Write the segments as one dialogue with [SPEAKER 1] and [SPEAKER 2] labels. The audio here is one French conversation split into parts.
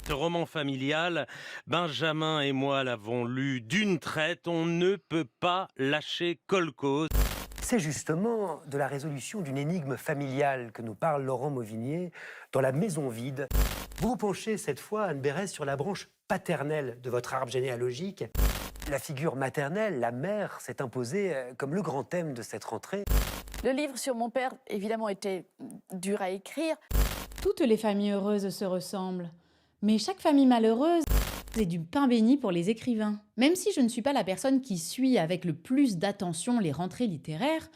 [SPEAKER 1] Ce roman familial, Benjamin et moi l'avons lu d'une traite, on ne peut pas lâcher Colcos.
[SPEAKER 2] C'est justement de la résolution d'une énigme familiale que nous parle Laurent Mauvigné dans La Maison vide. Vous vous penchez cette fois, Anne Berès, sur la branche paternelle de votre arbre généalogique. La figure maternelle, la mère, s'est imposée comme le grand thème de cette rentrée.
[SPEAKER 3] Le livre sur mon père, évidemment, était dur à écrire.
[SPEAKER 4] Toutes les familles heureuses se ressemblent, mais chaque famille malheureuse est du pain béni pour les écrivains. Même si je ne suis pas la personne qui suit avec le plus d'attention les rentrées littéraires,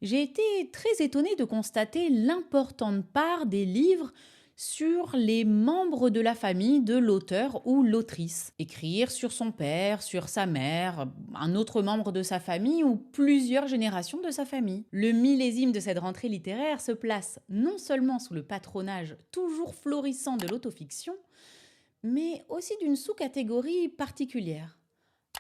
[SPEAKER 4] j'ai été très étonnée de constater l'importante part des livres sur les membres de la famille de l'auteur ou l'autrice. Écrire sur son père, sur sa mère, un autre membre de sa famille ou plusieurs générations de sa famille. Le millésime de cette rentrée littéraire se place non seulement sous le patronage toujours florissant de l'autofiction, mais aussi d'une sous-catégorie particulière.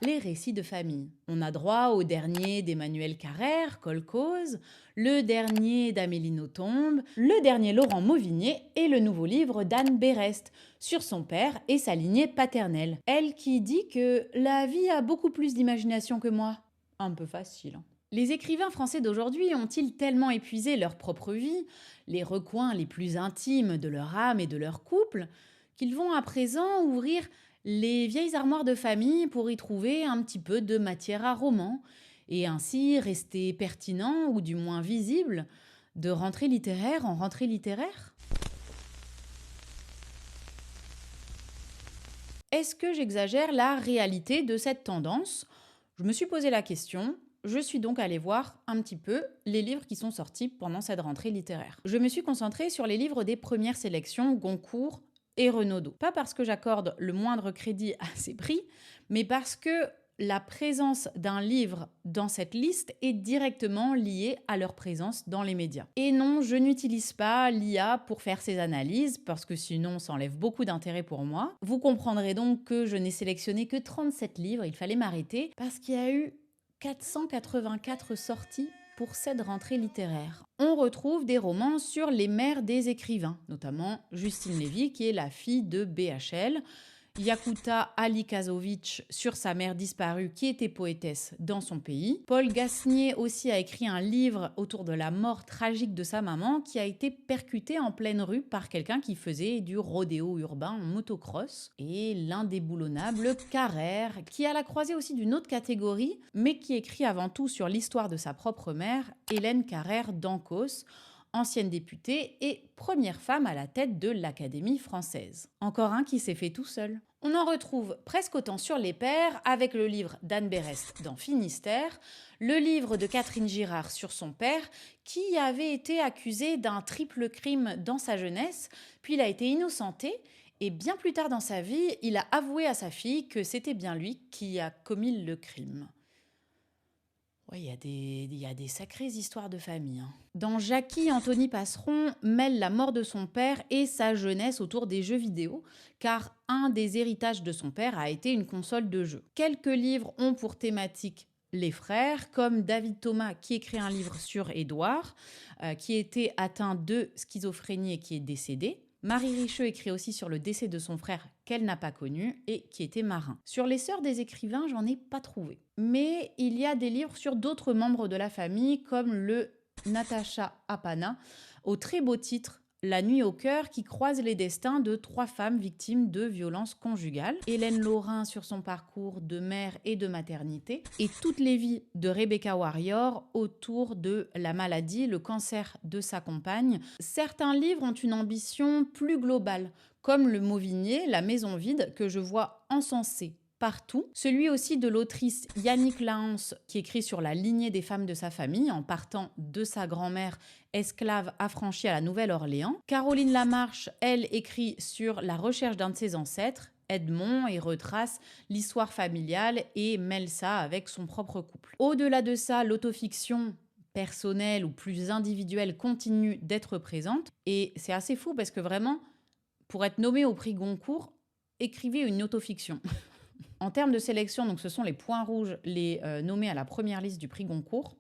[SPEAKER 4] Les récits de famille. On a droit au dernier d'Emmanuel Carrère, Colcos, le dernier d'Amélie Nothomb, le dernier Laurent Mauvigné et le nouveau livre d'Anne Berest sur son père et sa lignée paternelle. Elle qui dit que la vie a beaucoup plus d'imagination que moi. Un peu facile, hein. Les écrivains français d'aujourd'hui ont-ils tellement épuisé leur propre vie, les recoins les plus intimes de leur âme et de leur couple, qu'ils vont à présent ouvrir les vieilles armoires de famille pour y trouver un petit peu de matière à roman et ainsi rester pertinent ou du moins visible de rentrée littéraire en rentrée littéraire? Est-ce que j'exagère la réalité de cette tendance? Je me suis posé la question. Je suis donc allée voir un petit peu les livres qui sont sortis pendant cette rentrée littéraire. Je me suis concentrée sur les livres des premières sélections Goncourt et Renaudot. Pas parce que j'accorde le moindre crédit à ces prix, mais parce que la présence d'un livre dans cette liste est directement liée à leur présence dans les médias. Et non, je n'utilise pas l'IA pour faire ces analyses, parce que sinon ça enlève beaucoup d'intérêt pour moi. Vous comprendrez donc que je n'ai sélectionné que 37 livres, il fallait m'arrêter, parce qu'il y a eu 484 sorties pour cette rentrée littéraire. On retrouve des romans sur les mères des écrivains, notamment Justine Lévy, qui est la fille de BHL, Yakuta Alikazovic sur sa mère disparue qui était poétesse dans son pays. Paul Gasnier aussi a écrit un livre autour de la mort tragique de sa maman qui a été percuté en pleine rue par quelqu'un qui faisait du rodéo urbain en motocross. Et l'indéboulonnable Carrère qui a la croisée aussi d'une autre catégorie mais qui écrit avant tout sur l'histoire de sa propre mère, Hélène Carrère d'Ancos, ancienne députée et première femme à la tête de l'Académie française. Encore un qui s'est fait tout seul. On en retrouve presque autant sur les pères avec le livre d'Anne Berest dans Finistère, le livre de Catherine Girard sur son père qui avait été accusé d'un triple crime dans sa jeunesse, puis il a été innocenté et bien plus tard dans sa vie, il a avoué à sa fille que c'était bien lui qui a commis le crime. Ouais, il y a des sacrées histoires de famille, hein. Dans Jackie, Anthony Passeron mêle la mort de son père et sa jeunesse autour des jeux vidéo, car un des héritages de son père a été une console de jeux. Quelques livres ont pour thématique les frères, comme David Thomas qui écrit un livre sur Édouard, qui était atteint de schizophrénie et qui est décédé. Marie Richeux écrit aussi sur le décès de son frère qu'elle n'a pas connu et qui était marin. Sur les sœurs des écrivains, j'en ai pas trouvé. Mais il y a des livres sur d'autres membres de la famille comme le Natacha Apana, au très beau titre La nuit au cœur, qui croise les destins de 3 femmes victimes de violences conjugales. Hélène Laurin sur son parcours de mère et de maternité. Et toutes les vies de Rebecca Warrior autour de la maladie, le cancer de sa compagne. Certains livres ont une ambition plus globale, comme le Mauvigné, La Maison vide, que je vois encensé partout. Celui aussi de l'autrice Yannick Lahens qui écrit sur la lignée des femmes de sa famille en partant de sa grand-mère esclave affranchie à la Nouvelle-Orléans. Caroline Lamarche, elle, écrit sur la recherche d'un de ses ancêtres, Edmond, et retrace l'histoire familiale et mêle ça avec son propre couple. Au-delà de ça, l'autofiction personnelle ou plus individuelle continue d'être présente et c'est assez fou parce que vraiment, pour être nommé au prix Goncourt, écrivez une autofiction. En termes de sélection, donc ce sont les points rouges, les nommés à la première liste du prix Goncourt.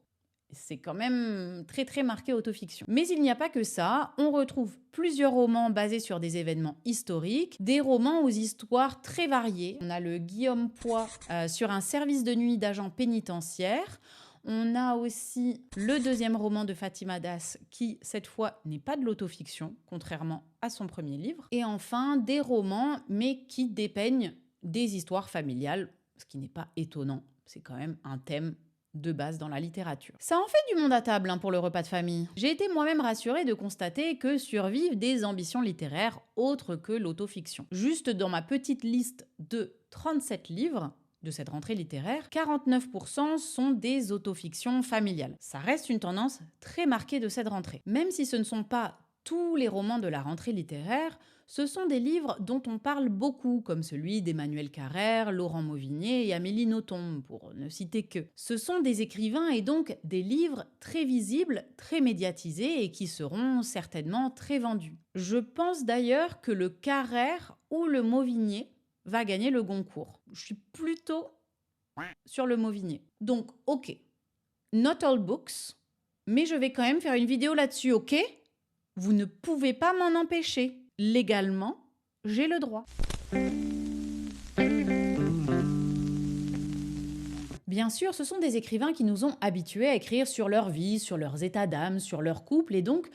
[SPEAKER 4] C'est quand même très très marqué autofiction. Mais il n'y a pas que ça, on retrouve plusieurs romans basés sur des événements historiques, des romans aux histoires très variées. On a le Guillaume Poix sur un service de nuit d'agents pénitentiaires. On a aussi le deuxième roman de Fatima Das qui, cette fois, n'est pas de l'autofiction, contrairement à son premier livre. Et enfin, des romans, mais qui dépeignent des histoires familiales, ce qui n'est pas étonnant. C'est quand même un thème de base dans la littérature. Ça en fait du monde à table pour le repas de famille. J'ai été moi-même rassurée de constater que survivent des ambitions littéraires autres que l'autofiction. Juste dans ma petite liste de 37 livres de cette rentrée littéraire, 49% sont des autofictions familiales. Ça reste une tendance très marquée de cette rentrée. Même si ce ne sont pas tous les romans de la rentrée littéraire, ce sont des livres dont on parle beaucoup, comme celui d'Emmanuel Carrère, Laurent Mauvigné et Amélie Nothomb, pour ne citer que. Ce sont des écrivains et donc des livres très visibles, très médiatisés et qui seront certainement très vendus. Je pense d'ailleurs que le Carrère ou le Mauvigné va gagner le Goncourt. Je suis plutôt sur le Mauvigné. Donc, ok, not all books, mais je vais quand même faire une vidéo là-dessus, ok ? Vous ne pouvez pas m'en empêcher. Légalement, j'ai le droit. Bien sûr, ce sont des écrivains qui nous ont habitués à écrire sur leur vie, sur leurs états d'âme, sur leur couple, et donc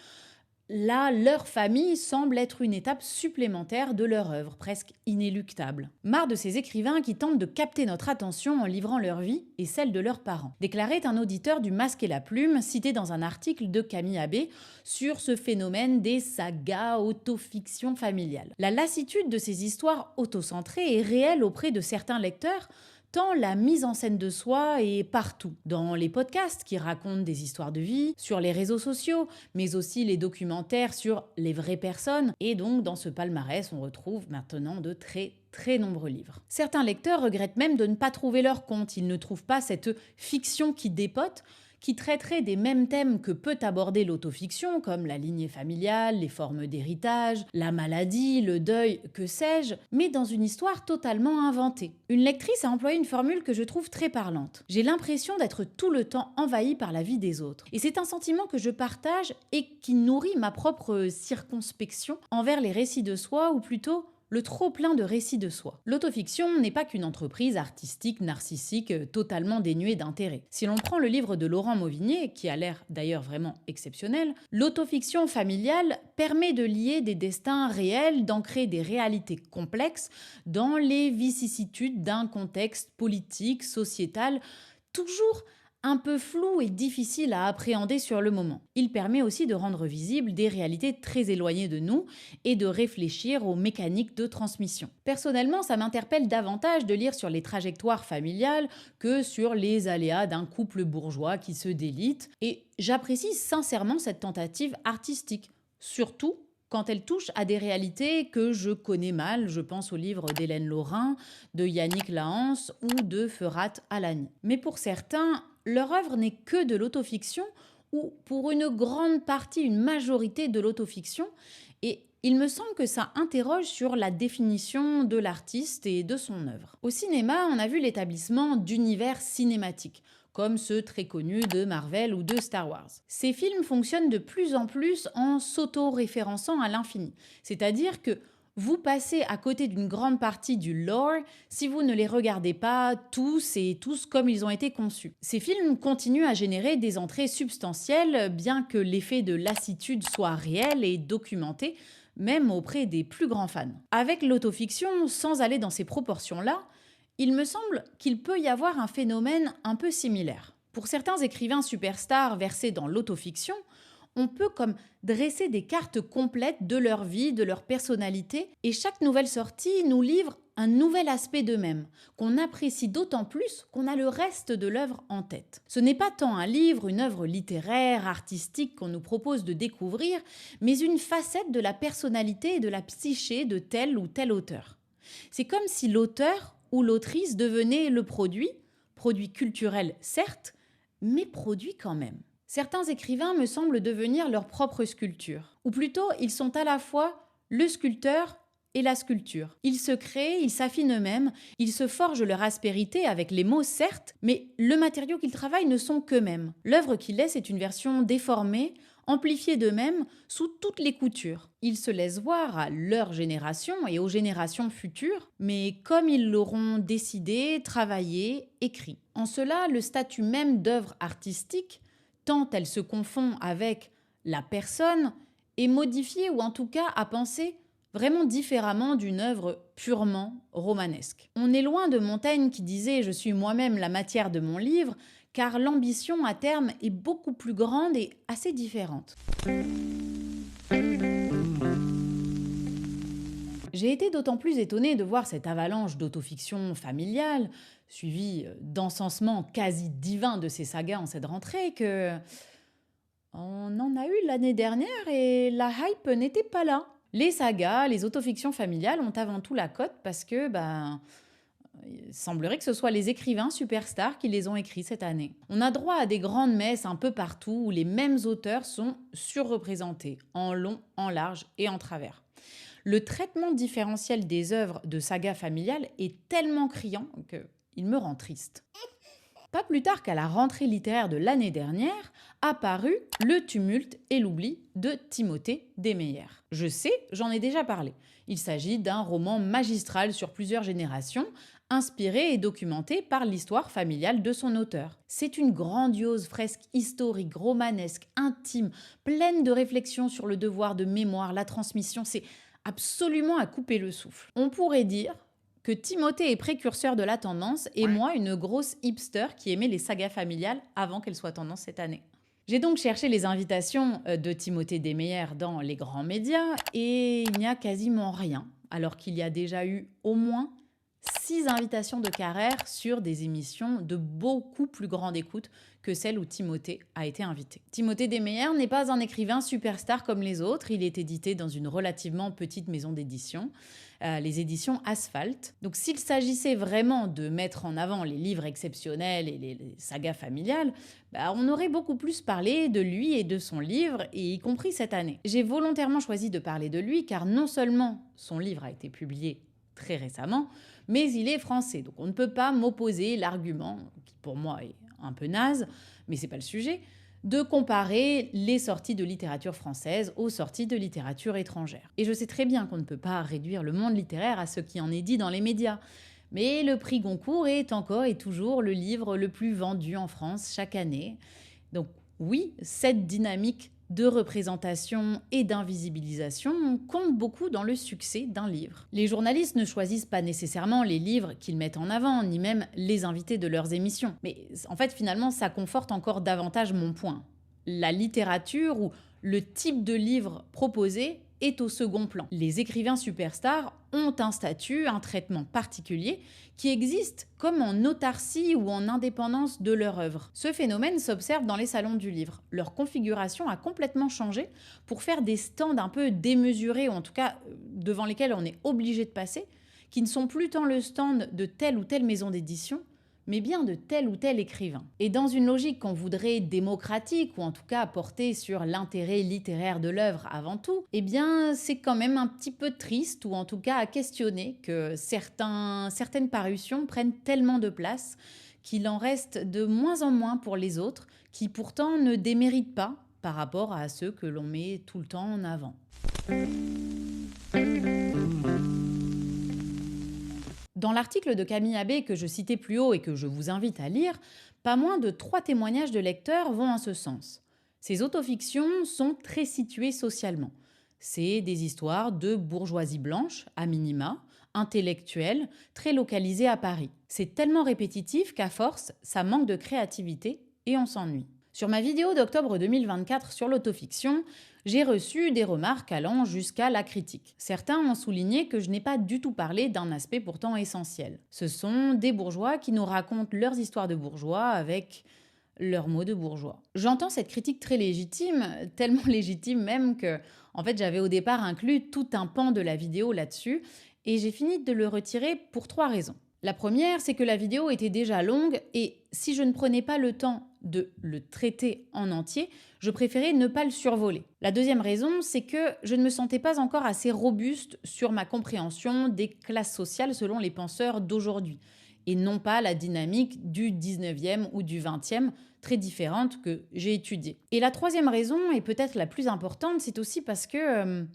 [SPEAKER 4] là, leur famille semble être une étape supplémentaire de leur œuvre, presque inéluctable. Marre de ces écrivains qui tentent de capter notre attention en livrant leur vie et celle de leurs parents, déclarait un auditeur du Masque et la Plume, cité dans un article de Camille Abbé sur ce phénomène des sagas autofiction familiales. La lassitude de ces histoires autocentrées est réelle auprès de certains lecteurs, tant la mise en scène de soi est partout. Dans les podcasts qui racontent des histoires de vie, sur les réseaux sociaux, mais aussi les documentaires sur les vraies personnes. Et donc, dans ce palmarès, on retrouve maintenant de très nombreux livres. Certains lecteurs regrettent même de ne pas trouver leur compte. Ils ne trouvent pas cette fiction qui dépote, qui traiterait des mêmes thèmes que peut aborder l'autofiction, comme la lignée familiale, les formes d'héritage, la maladie, le deuil, que sais-je, mais dans une histoire totalement inventée. Une lectrice a employé une formule que je trouve très parlante. J'ai l'impression d'être tout le temps envahie par la vie des autres. Et c'est un sentiment que je partage et qui nourrit ma propre circonspection envers les récits de soi, ou plutôt le trop-plein de récits de soi. L'autofiction n'est pas qu'une entreprise artistique, narcissique, totalement dénuée d'intérêt. Si l'on prend le livre de Laurent Mauvigné, qui a l'air d'ailleurs vraiment exceptionnel, l'autofiction familiale permet de lier des destins réels, d'ancrer des réalités complexes dans les vicissitudes d'un contexte politique, sociétal, toujours un peu flou et difficile à appréhender sur le moment. Il permet aussi de rendre visibles des réalités très éloignées de nous et de réfléchir aux mécaniques de transmission. Personnellement, ça m'interpelle davantage de lire sur les trajectoires familiales que sur les aléas d'un couple bourgeois qui se délite, et j'apprécie sincèrement cette tentative artistique, surtout quand elle touche à des réalités que je connais mal. Je pense aux livres d'Hélène Laurin, de Yannick Lahens ou de Ferhat Alani. Mais pour certains, leur œuvre n'est que de l'autofiction, ou pour une grande partie, une majorité de l'autofiction, et il me semble que ça interroge sur la définition de l'artiste et de son œuvre. Au cinéma, on a vu l'établissement d'univers cinématiques, comme ceux très connus de Marvel ou de Star Wars. Ces films fonctionnent de plus en plus en s'auto-référençant à l'infini, c'est-à-dire que vous passez à côté d'une grande partie du lore si vous ne les regardez pas tous comme ils ont été conçus. Ces films continuent à générer des entrées substantielles, bien que l'effet de lassitude soit réel et documenté, même auprès des plus grands fans. Avec l'autofiction, sans aller dans ces proportions-là, il me semble qu'il peut y avoir un phénomène un peu similaire. Pour certains écrivains superstars versés dans l'autofiction, on peut comme dresser des cartes complètes de leur vie, de leur personnalité, et chaque nouvelle sortie nous livre un nouvel aspect d'eux-mêmes, qu'on apprécie d'autant plus qu'on a le reste de l'œuvre en tête. Ce n'est pas tant un livre, une œuvre littéraire, artistique qu'on nous propose de découvrir, mais une facette de la personnalité et de la psyché de tel ou tel auteur. C'est comme si l'auteur ou l'autrice devenait le produit culturel certes, mais produit quand même. Certains écrivains me semblent devenir leur propre sculpture. Ou plutôt, ils sont à la fois le sculpteur et la sculpture. Ils se créent, ils s'affinent eux-mêmes, ils se forgent leur aspérité avec les mots certes, mais le matériau qu'ils travaillent ne sont qu'eux-mêmes. L'œuvre qu'ils laissent est une version déformée, amplifiés d'eux-mêmes sous toutes les coutures. Ils se laissent voir à leur génération et aux générations futures, mais comme ils l'auront décidé, travaillé, écrit. En cela, le statut même d'œuvre artistique, tant elle se confond avec la personne, est modifié ou en tout cas à penser vraiment différemment d'une œuvre purement romanesque. On est loin de Montaigne qui disait « Je suis moi-même la matière de mon livre », car l'ambition à terme est beaucoup plus grande et assez différente. J'ai été d'autant plus étonnée de voir cette avalanche d'autofiction familiale, suivie d'encensements quasi divins de ces sagas en cette rentrée, que on en a eu l'année dernière et la hype n'était pas là. Les sagas, les autofictions familiales ont avant tout la cote parce que, il semblerait que ce soit les écrivains superstars qui les ont écrits cette année. On a droit à des grandes messes un peu partout où les mêmes auteurs sont surreprésentés, en long, en large et en travers. Le traitement différentiel des œuvres de saga familiale est tellement criant qu'il me rend triste. Pas plus tard qu'à la rentrée littéraire de l'année dernière, apparut Le tumulte et l'oubli de Timothée Desmeyer. Je sais, j'en ai déjà parlé. Il s'agit d'un roman magistral sur plusieurs générations, inspiré et documenté par l'histoire familiale de son auteur. C'est une grandiose fresque historique, romanesque, intime, pleine de réflexions sur le devoir de mémoire, la transmission. C'est absolument à couper le souffle. On pourrait dire que Timothée est précurseur de la tendance et moi une grosse hipster qui aimait les sagas familiales avant qu'elles soient tendance cette année. J'ai donc cherché les invitations de Timothée Desmeyer dans les grands médias et il n'y a quasiment rien, alors qu'il y a déjà eu au moins 6 invitations de Carrère sur des émissions de beaucoup plus grande écoute que celle où Timothée a été invité. Timothée Desmeyer n'est pas un écrivain superstar comme les autres, il est édité dans une relativement petite maison d'édition, les éditions Asphalt. Donc s'il s'agissait vraiment de mettre en avant les livres exceptionnels et les sagas familiales, on aurait beaucoup plus parlé de lui et de son livre, et y compris cette année. J'ai volontairement choisi de parler de lui car non seulement son livre a été publié très récemment, mais il est français. Donc on ne peut pas m'opposer l'argument, qui pour moi est un peu naze, mais c'est pas le sujet, de comparer les sorties de littérature française aux sorties de littérature étrangère. Et je sais très bien qu'on ne peut pas réduire le monde littéraire à ce qui en est dit dans les médias, mais le prix Goncourt est encore et toujours le livre le plus vendu en France chaque année. Donc oui, cette dynamique de représentation et d'invisibilisation compte beaucoup dans le succès d'un livre. Les journalistes ne choisissent pas nécessairement les livres qu'ils mettent en avant, ni même les invités de leurs émissions. Mais en fait, finalement, ça conforte encore davantage mon point. La littérature ou le type de livre proposé est au second plan. Les écrivains superstars ont un statut, un traitement particulier qui existe comme en autarcie ou en indépendance de leur œuvre. Ce phénomène s'observe dans les salons du livre. Leur configuration a complètement changé pour faire des stands un peu démesurés, ou en tout cas devant lesquels on est obligé de passer, qui ne sont plus tant le stand de telle ou telle maison d'édition, mais bien de tel ou tel écrivain. Et dans une logique qu'on voudrait démocratique, ou en tout cas porter sur l'intérêt littéraire de l'œuvre avant tout, eh bien c'est quand même un petit peu triste, ou en tout cas à questionner, que certaines parutions prennent tellement de place qu'il en reste de moins en moins pour les autres, qui pourtant ne déméritent pas par rapport à ceux que l'on met tout le temps en avant. Dans l'article de Camille Abbé que je citais plus haut et que je vous invite à lire, pas moins de 3 témoignages de lecteurs vont en ce sens. Ces autofictions sont très situées socialement. C'est des histoires de bourgeoisie blanche, à minima, intellectuelle, très localisées à Paris. C'est tellement répétitif qu'à force, ça manque de créativité et on s'ennuie. Sur ma vidéo d'octobre 2024 sur l'autofiction, j'ai reçu des remarques allant jusqu'à la critique. Certains ont souligné que je n'ai pas du tout parlé d'un aspect pourtant essentiel. Ce sont des bourgeois qui nous racontent leurs histoires de bourgeois avec leurs mots de bourgeois. J'entends cette critique très légitime, tellement légitime même que, en fait, j'avais au départ inclus tout un pan de la vidéo là-dessus et j'ai fini de le retirer pour 3 raisons. La première, c'est que la vidéo était déjà longue et si je ne prenais pas le temps de le traiter en entier, je préférais ne pas le survoler. La deuxième raison, c'est que je ne me sentais pas encore assez robuste sur ma compréhension des classes sociales selon les penseurs d'aujourd'hui, et non pas la dynamique du 19e ou du 20e, très différente que j'ai étudiée. Et la troisième raison, et peut-être la plus importante, c'est aussi parce que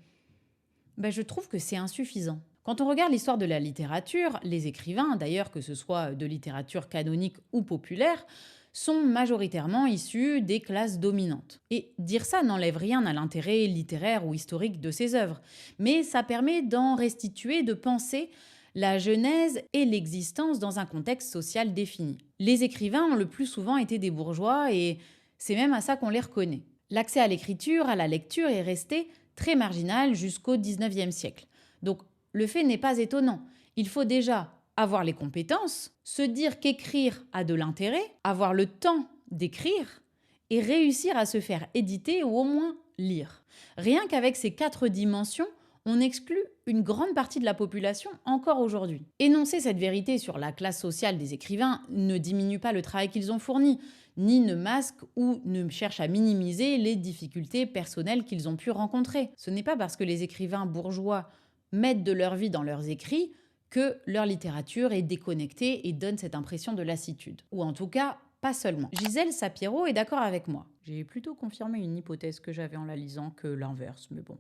[SPEAKER 4] je trouve que c'est insuffisant. Quand on regarde l'histoire de la littérature, les écrivains, d'ailleurs que ce soit de littérature canonique ou populaire, sont majoritairement issus des classes dominantes. Et dire ça n'enlève rien à l'intérêt littéraire ou historique de ces œuvres, mais ça permet d'en restituer, de penser la genèse et l'existence dans un contexte social défini. Les écrivains ont le plus souvent été des bourgeois et c'est même à ça qu'on les reconnaît. L'accès à l'écriture, à la lecture est resté très marginal jusqu'au 19e siècle. Donc le fait n'est pas étonnant. Il faut déjà avoir les compétences, se dire qu'écrire a de l'intérêt, avoir le temps d'écrire et réussir à se faire éditer ou au moins lire. Rien qu'avec ces 4 dimensions, on exclut une grande partie de la population encore aujourd'hui. Énoncer cette vérité sur la classe sociale des écrivains ne diminue pas le travail qu'ils ont fourni, ni ne masque ou ne cherche à minimiser les difficultés personnelles qu'ils ont pu rencontrer. Ce n'est pas parce que les écrivains bourgeois mettent de leur vie dans leurs écrits que leur littérature est déconnectée et donne cette impression de lassitude. Ou en tout cas, pas seulement. Gisèle Sapiro est d'accord avec moi. J'ai plutôt confirmé une hypothèse que j'avais en la lisant que l'inverse, mais bon.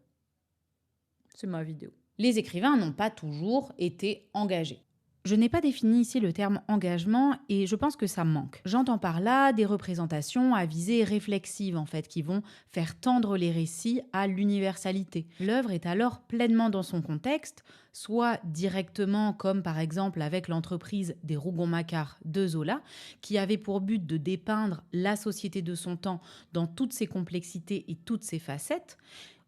[SPEAKER 4] C'est ma vidéo. Les écrivains n'ont pas toujours été engagés. Je n'ai pas défini ici le terme engagement et je pense que ça manque. J'entends par là des représentations à visée réflexive en fait, qui vont faire tendre les récits à l'universalité. L'œuvre est alors pleinement dans son contexte, soit directement comme par exemple avec l'entreprise des Rougon-Macquart de Zola, qui avait pour but de dépeindre la société de son temps dans toutes ses complexités et toutes ses facettes,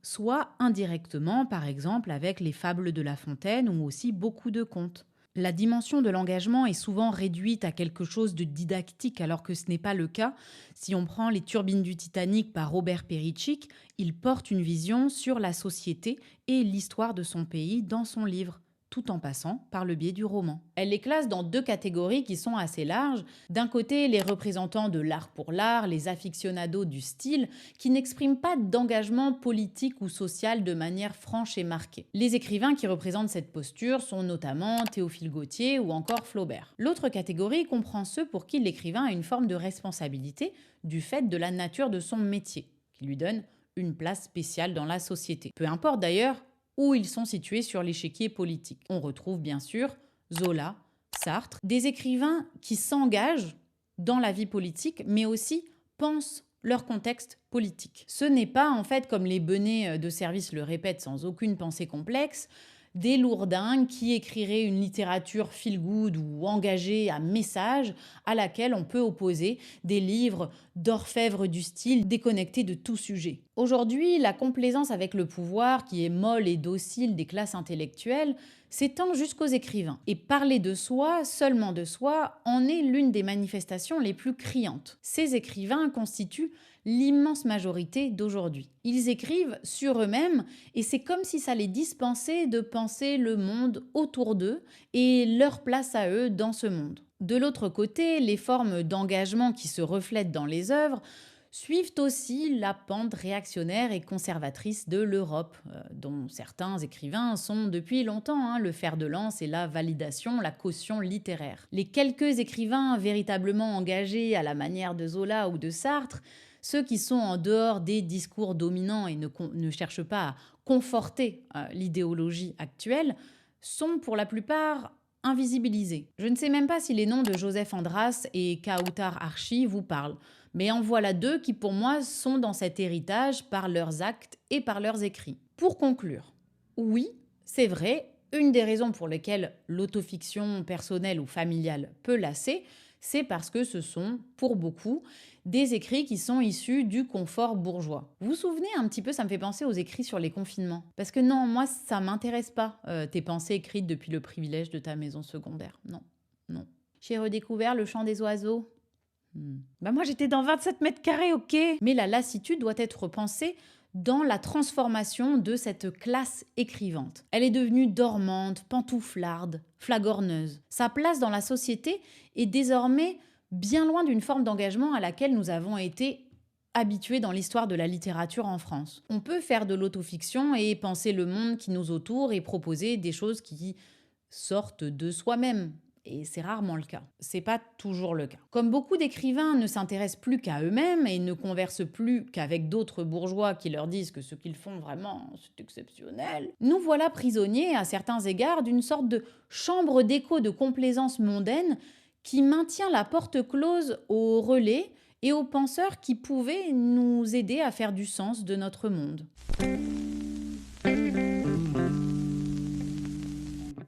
[SPEAKER 4] soit indirectement, par exemple, avec les fables de La Fontaine ou aussi beaucoup de contes. La dimension de l'engagement est souvent réduite à quelque chose de didactique, alors que ce n'est pas le cas. Si on prend Les Turbines du Titanic par Robert Perichick, il porte une vision sur la société et l'histoire de son pays dans son livre, tout en passant par le biais du roman. Elle les classe dans 2 catégories qui sont assez larges. D'un côté, les représentants de l'art pour l'art, les aficionados du style, qui n'expriment pas d'engagement politique ou social de manière franche et marquée. Les écrivains qui représentent cette posture sont notamment Théophile Gautier ou encore Flaubert. L'autre catégorie comprend ceux pour qui l'écrivain a une forme de responsabilité du fait de la nature de son métier, qui lui donne une place spéciale dans la société. Peu importe d'ailleurs où ils sont situés sur l'échiquier politique. On retrouve bien sûr Zola, Sartre, des écrivains qui s'engagent dans la vie politique, mais aussi pensent leur contexte politique. Ce n'est pas, en fait, comme les benets de service le répètent sans aucune pensée complexe, des lourdingues qui écriraient une littérature feel-good ou engagée à message à laquelle on peut opposer des livres d'orfèvres du style déconnectés de tout sujet. Aujourd'hui, la complaisance avec le pouvoir, qui est molle et docile des classes intellectuelles, s'étend jusqu'aux écrivains. Et parler de soi, seulement de soi, en est l'une des manifestations les plus criantes. Ces écrivains constituent l'immense majorité d'aujourd'hui. Ils écrivent sur eux-mêmes et c'est comme si ça les dispensait de penser le monde autour d'eux et leur place à eux dans ce monde. De l'autre côté, les formes d'engagement qui se reflètent dans les œuvres suivent aussi la pente réactionnaire et conservatrice de l'Europe, dont certains écrivains sont depuis longtemps le fer de lance et la validation, la caution littéraire. Les quelques écrivains véritablement engagés à la manière de Zola ou de Sartre, ceux qui sont en dehors des discours dominants et ne cherchent pas à conforter l'idéologie actuelle, sont pour la plupart invisibilisés. Je ne sais même pas si les noms de Joseph Andras et Kautar Archi vous parlent, mais en voilà 2 qui pour moi sont dans cet héritage par leurs actes et par leurs écrits. Pour conclure, oui, c'est vrai, une des raisons pour lesquelles l'autofiction personnelle ou familiale peut lasser, c'est parce que ce sont, pour beaucoup, des écrits qui sont issus du confort bourgeois. Vous vous souvenez un petit peu, ça me fait penser aux écrits sur les confinements. Parce que non, moi, ça m'intéresse pas, tes pensées écrites depuis le privilège de ta maison secondaire. Non. J'ai redécouvert le chant des oiseaux. Moi, j'étais dans 27 mètres carrés, ok. Mais la lassitude doit être pensée dans la transformation de cette classe écrivante. Elle est devenue dormante, pantouflarde, flagorneuse. Sa place dans la société est désormais bien loin d'une forme d'engagement à laquelle nous avons été habitués dans l'histoire de la littérature en France. On peut faire de l'autofiction et penser le monde qui nous entoure et proposer des choses qui sortent de soi-même. Et c'est rarement le cas. C'est pas toujours le cas. Comme beaucoup d'écrivains ne s'intéressent plus qu'à eux-mêmes et ne conversent plus qu'avec d'autres bourgeois qui leur disent que ce qu'ils font vraiment, c'est exceptionnel, nous voilà prisonniers à certains égards d'une sorte de chambre d'écho de complaisance mondaine qui maintient la porte close aux relais et aux penseurs qui pouvaient nous aider à faire du sens de notre monde.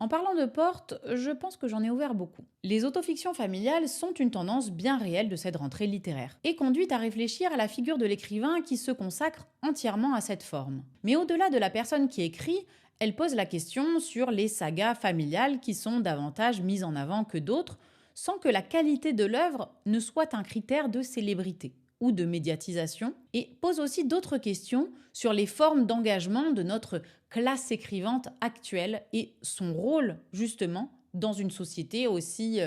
[SPEAKER 4] En parlant de portes, je pense que j'en ai ouvert beaucoup. Les autofictions familiales sont une tendance bien réelle de cette rentrée littéraire et conduit à réfléchir à la figure de l'écrivain qui se consacre entièrement à cette forme. Mais au-delà de la personne qui écrit, elle pose la question sur les sagas familiales qui sont davantage mises en avant que d'autres, sans que la qualité de l'œuvre ne soit un critère de célébrité ou de médiatisation, et pose aussi d'autres questions sur les formes d'engagement de notre classe écrivante actuelle et son rôle, justement, dans une société aussi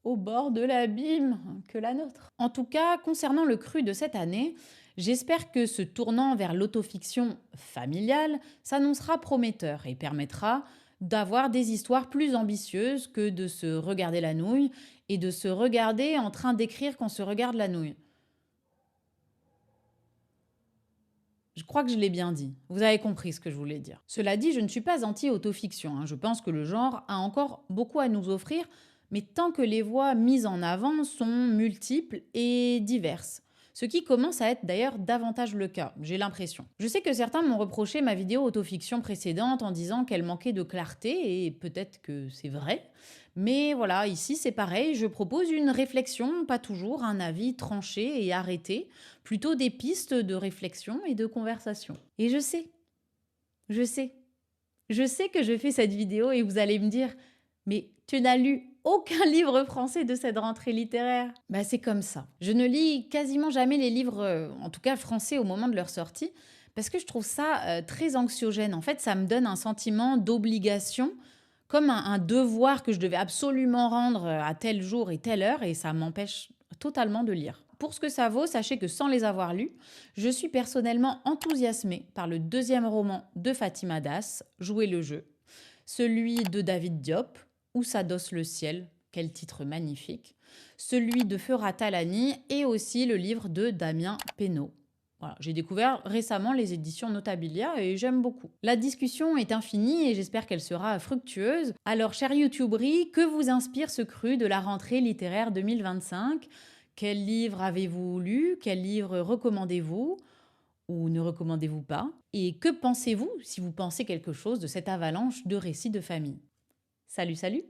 [SPEAKER 4] au bord de l'abîme que la nôtre. En tout cas, concernant le cru de cette année, j'espère que ce tournant vers l'autofiction familiale s'annoncera prometteur et permettra d'avoir des histoires plus ambitieuses que de se regarder la nouille et de se regarder en train d'écrire qu'on se regarde la nouille. Je crois que je l'ai bien dit. Vous avez compris ce que je voulais dire. Cela dit, je ne suis pas anti-autofiction. Je pense que le genre a encore beaucoup à nous offrir, mais tant que les voix mises en avant sont multiples et diverses. Ce qui commence à être d'ailleurs davantage le cas, j'ai l'impression. Je sais que certains m'ont reproché ma vidéo autofiction précédente en disant qu'elle manquait de clarté, et peut-être que c'est vrai. Mais voilà, ici c'est pareil, je propose une réflexion, pas toujours un avis tranché et arrêté, plutôt des pistes de réflexion et de conversation. Et je sais que je fais cette vidéo et vous allez me dire « Mais tu n'as lu aucun livre français de cette rentrée littéraire ?» C'est comme ça. Je ne lis quasiment jamais les livres, en tout cas français, au moment de leur sortie, parce que je trouve ça très anxiogène. En fait, ça me donne un sentiment d'obligation, comme un devoir que je devais absolument rendre à tel jour et telle heure, et ça m'empêche totalement de lire. Pour ce que ça vaut, sachez que sans les avoir lus, je suis personnellement enthousiasmée par le deuxième roman de Fatima Das, Jouer le jeu, celui de David Diop, Où s'adosse le ciel, quel titre magnifique, celui de Feurat Talani et aussi le livre de Damien Penaud. Voilà, j'ai découvert récemment les éditions Notabilia et j'aime beaucoup. La discussion est infinie et j'espère qu'elle sera fructueuse. Alors, chère YouTuberie, que vous inspire ce cru de la rentrée littéraire 2025 ? Quel livre avez-vous lu ? Quel livre recommandez-vous ? Ou ne recommandez-vous pas ? Et que pensez-vous, si vous pensez quelque chose, de cette avalanche de récits de famille ? Salut, salut!